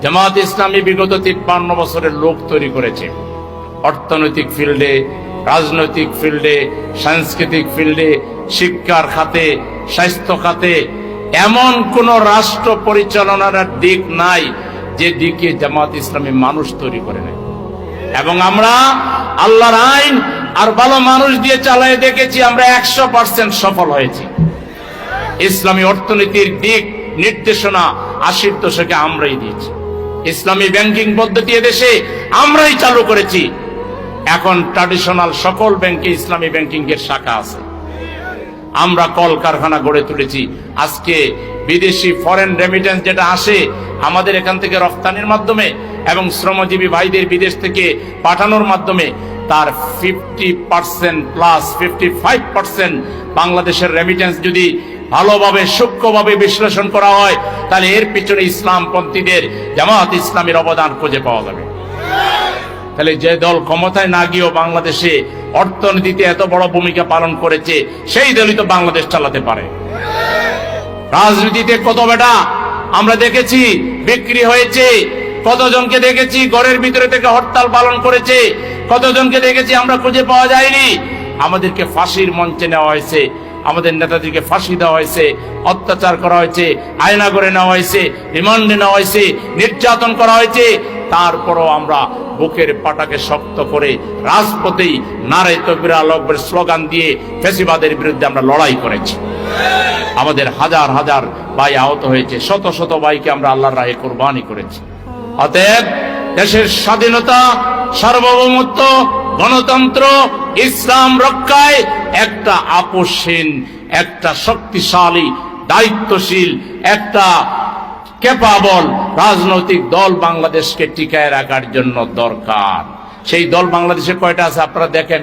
জামাত ইসলামী বিগত 53 বছরের লোক তৈরি করেছে, অর্থনৈতিক ফিল্ডে, রাজনৈতিক ফিল্ডে, সাংস্কৃতিক ফিল্ডে, শিক্ষার খাতে, স্বাস্থ্য খাতে। এমন কোন রাষ্ট্র পরিচালনার দিক নাই যে দিকে জামাত ইসলামী মানুষ তৈরি করে নেয়। এবং আমরা আল্লাহর আইন আর ভালো মানুষ দিয়ে চালায় দেখেছি, আমরা 100% সফল হয়েছি। ইসলামী অর্থনীতির দিক নির্দেশনা 80-র দশকে আমরাই দিয়েছি। ইসলামী ব্যাংকিং পদ্ধতি দেশে আমরাই চালু করেছি। এখন ট্র্যাডিশনাল সকল ব্যাংকে ইসলামী ব্যাংকিং এর শাখা আছে। আমরা কলকারখানা গড়ে তুলেছি। আজকে বিদেশি ফরেন রেমিটেন্স যেটা আসে আমাদের এখান থেকে রফতানির মাধ্যমে এবং শ্রমজীবী ভাইদের বিদেশ থেকে পাঠানোর মাধ্যমে, তার 50% প্লাস 55% বাংলাদেশের রেমিটেন্স যদি ভালোভাবে সূক্ষ্মভাবে বিশ্লেষণ করা হয়, তাহলে এর পিছনে ইসলামপন্থীদের জামাত ইসলামীর অবদান খুঁজে পাওয়া যাবে। তাহলে যে দল ক্ষমতায় না গিয়েও বাংলাদেশে অর্থনীতিতে এত বড় ভূমিকা পালন করেছে, সেই দলই তো বাংলাদেশ চালাতে পারে। রাজনীতিতে কত বেটা আমরা দেখেছি বিক্রি হয়েছে, কতজনকে দেখেছি ঘরের ভিতরে থেকে হরতাল পালন করেছে, কতজনকে দেখেছি আমরা খুঁজে পাওয়া যায়নি। আমাদেরকে ফাঁসির মঞ্চে নেওয়া হয়েছে, আমাদের নেতাদেরকে ফাঁসি দেওয়া হয়েছে, অত্যাচার করা হয়েছে, আয়না করে নেওয়া হয়েছে, রিমান্ডে নেওয়া হয়েছে, নির্যাতন করা হয়েছে। তারপরও আমরা বুকের পাটাকে শক্ত করে রাজপথেই নারে তাকবীর আল্লাহু আকবার স্লোগান দিয়ে ফ্যাসিবাদের বিরুদ্ধে আমরা লড়াই করেছি। আমাদের হাজার হাজার ভাই আহত হয়েছে, শত শত ভাইকে আমরা আল্লাহর রাহে কুরবানি করেছি। অতএব দেশের স্বাধীনতা, সার্বভৌমত্ব, গণতন্ত্র, ইসলাম রক্ষায় একটা আপোষহীন, একটা শক্তিশালী, দায়িত্বশীল, একটা ক্যাপাবল রাজনৈতিক দল বাংলাদেশকে টিকায় রাখার জন্য দরকার। সেই দল বাংলাদেশে কয়টা আছে আপনারা দেখেন।